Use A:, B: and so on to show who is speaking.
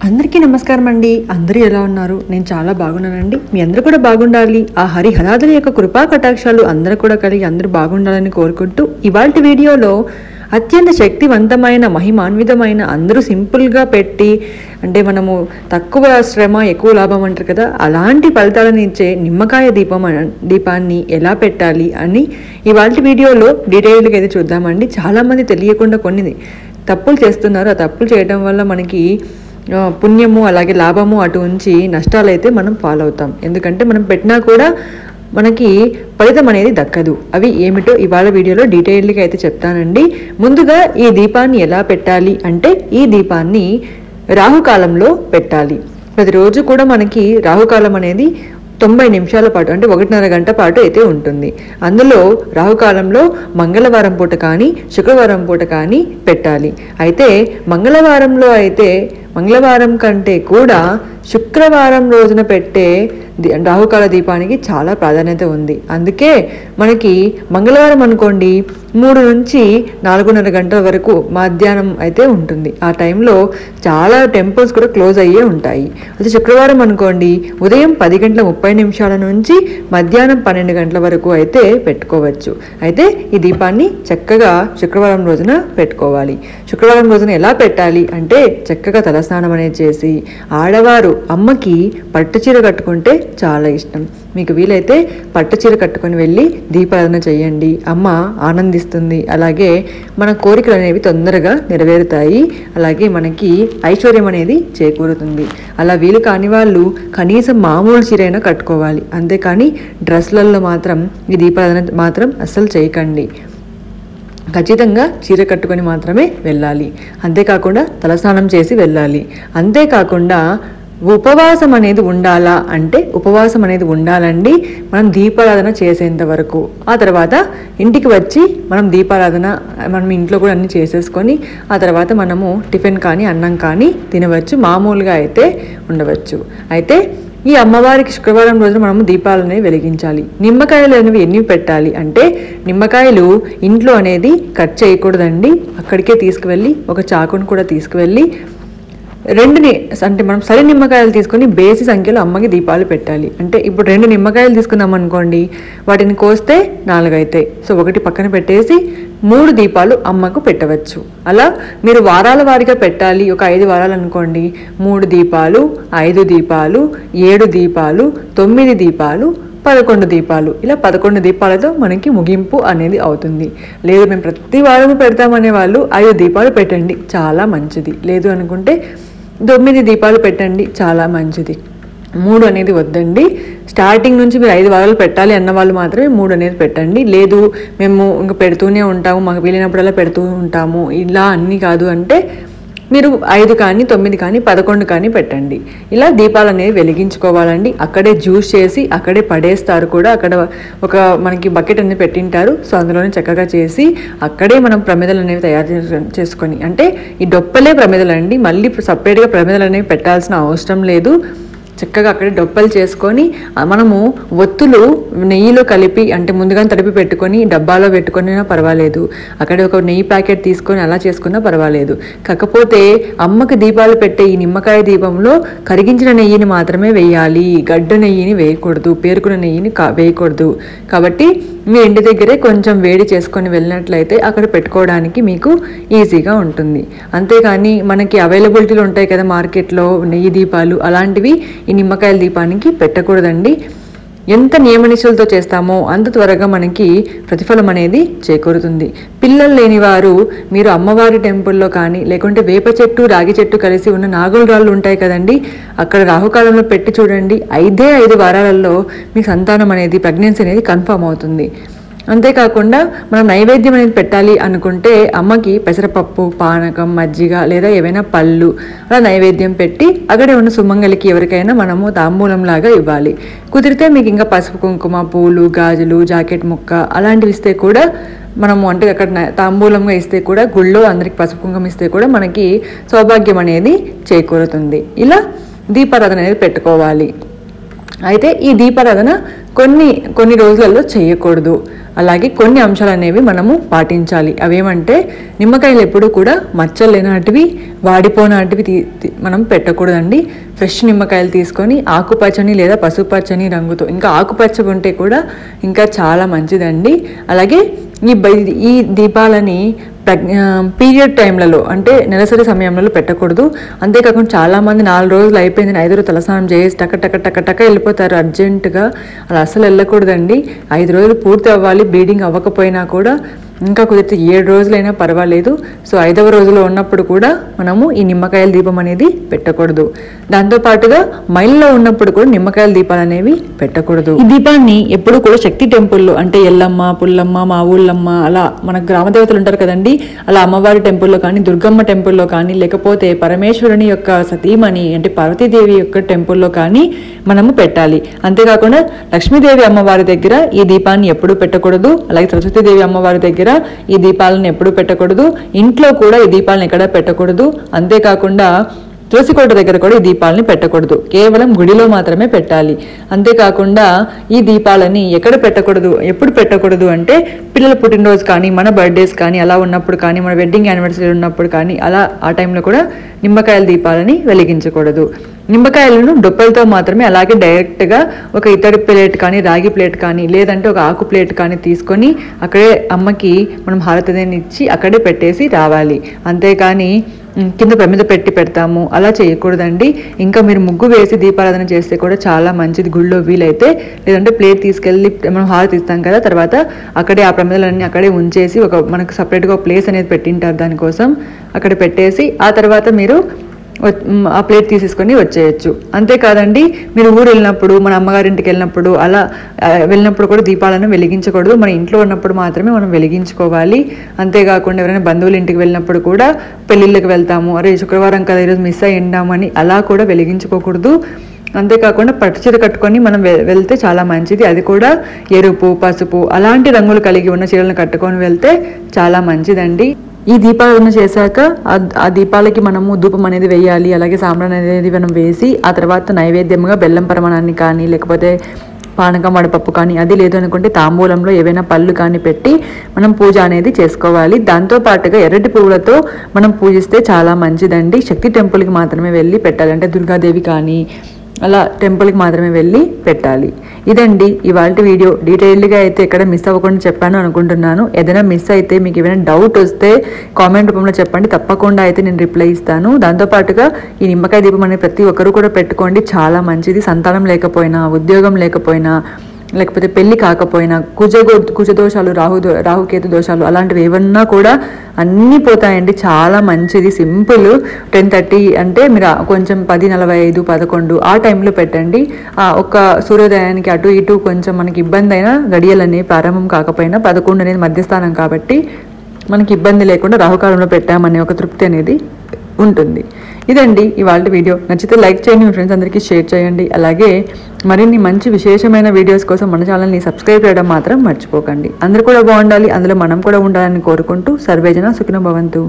A: అందరికీ నమస్కారం అండి. అందరూ ఎలా ఉన్నారు? నేను చాలా బాగున్నానండి. మీ అందరూ కూడా బాగుండాలి. ఆ హరిహరాదుల యొక్క కృపా కటాక్షాలు అందరూ కూడా కలిగి అందరూ బాగుండాలని కోరుకుంటూ ఇవాల్టి వీడియోలో అత్యంత శక్తివంతమైన మహిమాన్వితమైన అందరూ సింపుల్గా పెట్టి అంటే మనము తక్కువ శ్రమ ఎక్కువ లాభం అంటారు కదా, అలాంటి ఫలితాలను ఇచ్చే నిమ్మకాయ దీపాన్ని ఎలా పెట్టాలి అని ఇవాల్టి వీడియోలో డీటెయిల్గా అయితే చూద్దామండి. చాలామంది తెలియకుండా కొన్ని తప్పులు చేస్తున్నారు. ఆ తప్పులు చేయడం వల్ల మనకి పుణ్యము అలాగే లాభము అటు ఉంచి నష్టాలు అయితే మనం పాలవుతాం. ఎందుకంటే మనం పెట్టినా కూడా మనకి ఫలితం అనేది దక్కదు. అవి ఏమిటో ఇవాళ వీడియోలో డీటెయిల్గా అయితే చెప్తానండి. ముందుగా ఈ దీపాన్ని ఎలా పెట్టాలి అంటే ఈ దీపాన్ని రాహుకాలంలో పెట్టాలి. ప్రతిరోజు కూడా మనకి రాహుకాలం అనేది 90 నిమిషాల పాటు అంటే 1.5 గంట పాటు అయితే ఉంటుంది. అందులో రాహుకాలంలో మంగళవారం పూట కానీ శుక్రవారం పూట కానీ పెట్టాలి. అయితే మంగళవారంలో అయితే మంగళవారం కంటే కూడా శుక్రవారం రోజున పెట్టే రాహుకాల దీపానికి చాలా ప్రాధాన్యత ఉంది. అందుకే మనకి మంగళవారం అనుకోండి 3 నుంచి 4.5 గంటల వరకు మధ్యాహ్నం అయితే ఉంటుంది. ఆ టైంలో చాలా టెంపుల్స్ కూడా క్లోజ్ అయ్యే ఉంటాయి. అదే శుక్రవారం అనుకోండి ఉదయం 10:30 నుంచి మధ్యాహ్నం 12 గంటల వరకు అయితే పెట్టుకోవచ్చు. అయితే ఈ దీపాన్ని చక్కగా శుక్రవారం రోజున పెట్టుకోవాలి. శుక్రవారం రోజున ఎలా పెట్టాలి అంటే చక్కగా తలస్నానం అనేది చేసి ఆడవారు అమ్మకి పట్టు చీర కట్టుకుంటే చాలా ఇష్టం. మీకు వీలైతే పట్టు చీర కట్టుకొని వెళ్ళి దీపారాధన చేయండి. అమ్మ ఆనందిస్తుంది. అలాగే మన కోరికలు అనేవి తొందరగా నెరవేరుతాయి. అలాగే మనకి ఐశ్వర్యం అనేది చేకూరుతుంది. అలా వీలు కాని వాళ్ళు కనీసం మామూలు చీరైనా కట్టుకోవాలి. అంతేకాని డ్రెస్లలో మాత్రం ఈ దీపారాధన మాత్రం అస్సలు చేయకండి. ఖచ్చితంగా చీర కట్టుకొని మాత్రమే వెళ్ళాలి. అంతేకాకుండా తలస్నానం చేసి వెళ్ళాలి. అంతేకాకుండా ఉపవాసం అనేది ఉండాలా అంటే ఉపవాసం అనేది ఉండాలండి మనం దీపారాధన చేసేంత వరకు. ఆ తర్వాత ఇంటికి వచ్చి మనం దీపారాధన మనం ఇంట్లో కూడా అన్నీ చేసేసుకొని ఆ తర్వాత మనము టిఫిన్ కానీ అన్నం కానీ తినవచ్చు. మామూలుగా అయితే ఉండవచ్చు. అయితే ఈ అమ్మవారికి శుక్రవారం రోజున మనము దీపాలనేవి వెలిగించాలి. నిమ్మకాయలు అనేవి ఎన్ని పెట్టాలి అంటే నిమ్మకాయలు ఇంట్లో అనేది కట్ చేయకూడదండి. అక్కడికే తీసుకువెళ్ళి ఒక చాకును కూడా తీసుకువెళ్ళి 2 అంటే మనం సరి నిమ్మకాయలు తీసుకొని బేసి సంఖ్యలో అమ్మకి దీపాలు పెట్టాలి. అంటే ఇప్పుడు 2 నిమ్మకాయలు తీసుకున్నాం అనుకోండి, వాటిని కోస్తే 4 అవుతాయి. సో ఒకటి పక్కన పెట్టేసి 3 దీపాలు అమ్మకు పెట్టవచ్చు. అలా మీరు వారాల వారీగా పెట్టాలి. ఒక 5 వారాలు అనుకోండి 3 దీపాలు, 5 దీపాలు, 7 దీపాలు, 9 దీపాలు, 11 దీపాలు, ఇలా 11 దీపాలతో మనకి ముగింపు అనేది అవుతుంది. లేదు మేము ప్రతి వారము పెడతామనే వాళ్ళు 5 దీపాలు పెట్టండి, చాలా మంచిది. లేదు అనుకుంటే 9 దీపాలు పెట్టండి, చాలా మంచిది. 3 అనేది వద్దండి. స్టార్టింగ్ నుంచి మీరు 5 వారాలు పెట్టాలి అన్న వాళ్ళు మాత్రమే 3 అనేది పెట్టండి. లేదు మేము ఇంకా పెడుతూనే ఉంటాము, మాకు వీలైనప్పుడల్లా పెడుతూ ఉంటాము ఇలా అన్నీ కాదు అంటే మీరు 5 కానీ 9 కానీ 11 కానీ పెట్టండి. ఇలా దీపాలు అనేవి వెలిగించుకోవాలండి. అక్కడే జ్యూస్ చేసి అక్కడే పడేస్తారు కూడా. అక్కడ ఒక మనకి బకెట్ అనేది పెట్టింటారు. సో అందులోనే చక్కగా చేసి అక్కడే మనం ప్రమిదలు అనేవి తయారు చేసుకొని అంటే ఈ డొప్పలే ప్రమిదలు అండి. మళ్ళీ సపరేట్గా ప్రమిదలు అనేవి పెట్టాల్సిన అవసరం లేదు. చక్కగా అక్కడే డొప్పలు చేసుకొని మనము ఒత్తులు నెయ్యిలో కలిపి అంటే ముందుగా తడిపి పెట్టుకొని డబ్బాలో పెట్టుకున్నా పర్వాలేదు. అక్కడే ఒక నెయ్యి ప్యాకెట్ తీసుకొని అలా చేసుకున్నా పర్వాలేదు. కాకపోతే అమ్మకి దీపాలు పెట్టే ఈ నిమ్మకాయ దీపంలో కరిగించిన నెయ్యిని మాత్రమే వేయాలి. గడ్డ నెయ్యిని వేయకూడదు, పేరుకున్న నెయ్యిని వేయకూడదు. కాబట్టి మీ ఇంటి దగ్గరే కొంచెం వేడి చేసుకొని వెళ్ళినట్లయితే అక్కడ పెట్టుకోవడానికి మీకు ఈజీగా ఉంటుంది. అంతేకాని మనకి అవైలబిలిటీలు ఉంటాయి కదా మార్కెట్లో నెయ్యి దీపాలు, అలాంటివి ఈ నిమ్మకాయల దీపానికి పెట్టకూడదండి. ఎంత నియమనిష్టలతో చేస్తామో అంత త్వరగా మనకి ప్రతిఫలం అనేది చేకూరుతుంది. పిల్లలు లేని వారు మీరు అమ్మవారి టెంపుల్లో కానీ లేకుంటే వేప చెట్టు రాగి చెట్టు కలిసి ఉన్న నాగుల రాళ్ళు ఉంటాయి కదండి, అక్కడ రాహుకాలంలో పెట్టి చూడండి. 5 వారాలలో మీకు సంతానం అనేది ప్రెగ్నెన్సీ అనేది కన్ఫర్మ్ అవుతుంది. అంతేకాకుండా మనం నైవేద్యం అనేది పెట్టాలి అనుకుంటే అమ్మకి పెసరపప్పు, పానకం, మజ్జిగ లేదా ఏవైనా పళ్ళు అలా నైవేద్యం పెట్టి అక్కడే ఉన్న సుమంగలికి ఎవరికైనా మనము తాంబూలంలాగా ఇవ్వాలి. కుదిరితే మీకు ఇంకా పసుపు కుంకుమ, పూలు, గాజులు, జాకెట్ ముక్క అలాంటివి ఇస్తే కూడా మనము అంటే అక్కడ తాంబూలంగా ఇస్తే కూడా గుళ్ళో అందరికి పసుపు కుంకుమ ఇస్తే కూడా మనకి సౌభాగ్యం అనేది చేకూరుతుంది. ఇలా దీపారాధన అనేది పెట్టుకోవాలి. అయితే ఈ దీపారాధన కొన్ని రోజులలో చేయకూడదు. అలాగే కొన్ని అంశాలు అనేవి మనము పాటించాలి. అవేమంటే నిమ్మకాయలు ఎప్పుడు కూడా మచ్చలు లేనాటివి, వాడిపోనాటివి మనం పెట్టకూడదండి. ఫ్రెష్ నిమ్మకాయలు తీసుకొని ఆకుపచ్చని లేదా పసుపచ్చని రంగుతో, ఇంకా ఆకుపచ్చ ఉంటే కూడా ఇంకా చాలా మంచిదండి. అలాగే ఈ దీపాలని పీరియడ్ టైంలలో అంటే నెలసరి సమయంలో పెట్టకూడదు. అంతేకాకుండా చాలామంది 4 రోజులు అయిపోయింది 5 రోజులు తలస్నానం చేసి టక వెళ్ళిపోతారు అర్జెంటుగా. అలా అసలు వెళ్ళకూడదండి. 5 రోజులు పూర్తి అవ్వాలి. బ్లీడింగ్ అవ్వకపోయినా కూడా ఇంకా కుదిరితే 7 రోజులైనా పర్వాలేదు. సో 5వ రోజులో ఉన్నప్పుడు కూడా మనము ఈ నిమ్మకాయల దీపం అనేది పెట్టకూడదు. దాంతోపాటుగా మైల్లో ఉన్నప్పుడు కూడా నిమ్మకాయల దీపాలు అనేవి పెట్టకూడదు. ఈ దీపాన్ని ఎప్పుడు కూడా శక్తి టెంపుల్లో అంటే ఎల్లమ్మ, పుల్లమ్మ, మా ఊళ్ళమ్మ అలా మన గ్రామ దేవతలు ఉంటారు కదండి, అలా అమ్మవారి టెంపుల్లో కానీ, దుర్గమ్మ టెంపుల్లో కానీ, లేకపోతే పరమేశ్వరుని యొక్క సతీమణి అంటే పార్వతీదేవి యొక్క టెంపుల్లో కానీ మనము పెట్టాలి. అంతేకాకుండా లక్ష్మీదేవి అమ్మవారి దగ్గర ఈ దీపాన్ని ఎప్పుడూ పెట్టకూడదు. అలాగే సరస్వతీదేవి అమ్మవారి దగ్గర ఈ దీపాలను ఎప్పుడూ పెట్టకూడదు. ఇంట్లో కూడా ఈ దీపాలను ఎక్కడా పెట్టకూడదు. అంతేకాకుండా తులసికోట దగ్గర కూడా ఈ దీపాలని పెట్టకూడదు. కేవలం గుడిలో మాత్రమే పెట్టాలి. అంతేకాకుండా ఈ దీపాలని ఎక్కడ పెట్టకూడదు, ఎప్పుడు పెట్టకూడదు అంటే పిల్లల పుట్టినరోజు కానీ, మన బర్త్డేస్ కానీ అలా ఉన్నప్పుడు కానీ, మన వెడ్డింగ్ యానివర్సరీ ఉన్నప్పుడు కానీ అలా ఆ టైంలో కూడా నిమ్మకాయల దీపాలని వెలిగించకూడదు. నిమ్మకాయలను డొప్పలతో మాత్రమే, అలాగే డైరెక్ట్గా ఒక ఇత్తడి ప్లేట్ కానీ, రాగి ప్లేట్ కానీ, లేదంటే ఒక ఆకు ప్లేట్ కానీ తీసుకొని అక్కడే అమ్మకి మనం హారతిని ఇచ్చి అక్కడే పెట్టేసి రావాలి. అంతేకాని కింద ప్రమిద పెడతాము అలా చేయకూడదండి. ఇంకా మీరు ముగ్గు వేసి దీపారాధన చేస్తే కూడా చాలా మంచిది గుళ్ళో వీలైతే. లేదంటే ప్లేట్ తీసుకెళ్ళి మనం హారతి ఇస్తాం కదా, తర్వాత అక్కడే ఆ ప్రమిదలన్నీ అక్కడే ఉంచేసి మనకు సపరేట్గా ప్లేస్ అనేది పెట్టింటారు దానికోసం, అక్కడ పెట్టేసి ఆ తర్వాత మీరు ఆ ప్లేట్ తీసేసుకొని వచ్చేయచ్చు. అంతేకాదండి, మీరు ఊరు వెళ్ళినప్పుడు, మన అమ్మగారింటికి వెళ్ళినప్పుడు అలా వెళ్ళినప్పుడు కూడా దీపాలను వెలిగించకూడదు. మన ఇంట్లో ఉన్నప్పుడు మాత్రమే మనం వెలిగించుకోవాలి. అంతేకాకుండా ఎవరైనా బంధువుల ఇంటికి వెళ్ళినప్పుడు కూడా, పెళ్ళిళ్ళకి వెళ్తాము, అరే శుక్రవారం కదా ఈరోజు మిస్ అయ్యిందామని అలా కూడా వెలిగించుకోకూడదు. అంతేకాకుండా పట్టుచీర కట్టుకొని మనం వెళ్తే చాలా మంచిది. అది కూడా ఎరుపు, పసుపు అలాంటి రంగులు కలిగి ఉన్న చీరలను కట్టుకొని వెళ్తే చాలా మంచిదండి. ఈ దీపారాధన చేశాక ఆ దీపాలకి మనము ధూపం అనేది వేయాలి. అలాగే సాంబ్రాణి అనేది మనం వేసి ఆ తర్వాత నైవేద్యంగా బెల్లం పరమాణాన్ని కానీ, లేకపోతే పానకం వడపప్పు కానీ, అది లేదు అనుకుంటే తాంబూలంలో ఏవైనా పళ్ళు కానీ పెట్టి మనం పూజ అనేది చేసుకోవాలి. దాంతోపాటుగా ఎర్రటి పువ్వులతో మనం పూజిస్తే చాలా మంచిదండి. శక్తి టెంపుల్కి మాత్రమే వెళ్ళి పెట్టాలి. అంటే దుర్గాదేవి కానీ అలా టెంపుల్కి మాత్రమే వెళ్ళి పెట్టాలి. ఇదండి ఇవాళ వీడియో. డీటెయిల్డ్గా అయితే ఎక్కడ మిస్ అవ్వకుండా చెప్పాను అనుకుంటున్నాను. ఏదైనా మిస్ అయితే మీకు ఏమైనా డౌట్ వస్తే కామెంట్ రూపంలో చెప్పండి, తప్పకుండా అయితే నేను రిప్లై ఇస్తాను. దాంతోపాటుగా ఈ నిమ్మకాయ దీపం అనేది ప్రతి ఒక్కరు కూడా పెట్టుకోండి, చాలా మంచిది. సంతానం లేకపోయినా, ఉద్యోగం లేకపోయినా, లేకపోతే పెళ్లి కాకపోయినా, కుజదోషాలు, రాహుకేతు దోషాలు అలాంటివి ఏమన్నా కూడా అన్నీ పోతాయండి. చాలా మంచిది. సింపుల్. 10:30 అంటే మీరు కొంచెం 10:45, 11 ఆ టైంలో పెట్టండి. ఒక సూర్యోదయానికి అటు ఇటు కొంచెం మనకి ఇబ్బంది అయినా గడియలనే ప్రారంభం కాకపోయినా 11 అనేది మధ్యస్థానం కాబట్టి మనకి ఇబ్బంది లేకుండా రాహుకాలంలో పెట్టామనే ఒక తృప్తి అనేది ఉంటుంది. ఇదండి ఇవాళ వీడియో. నచ్చితే లైక్ చేయండి, మీ ఫ్రెండ్స్ అందరికీ షేర్ చేయండి. అలాగే మరిన్ని మంచి విశేషమైన వీడియోస్ కోసం మన ఛానల్ని సబ్స్క్రైబ్ చేయడం మాత్రం మర్చిపోకండి. అందరూ కూడా బాగుండాలి, అందులో మనం కూడా ఉండాలని కోరుకుంటూ సర్వేజన సుఖినో భవంతు.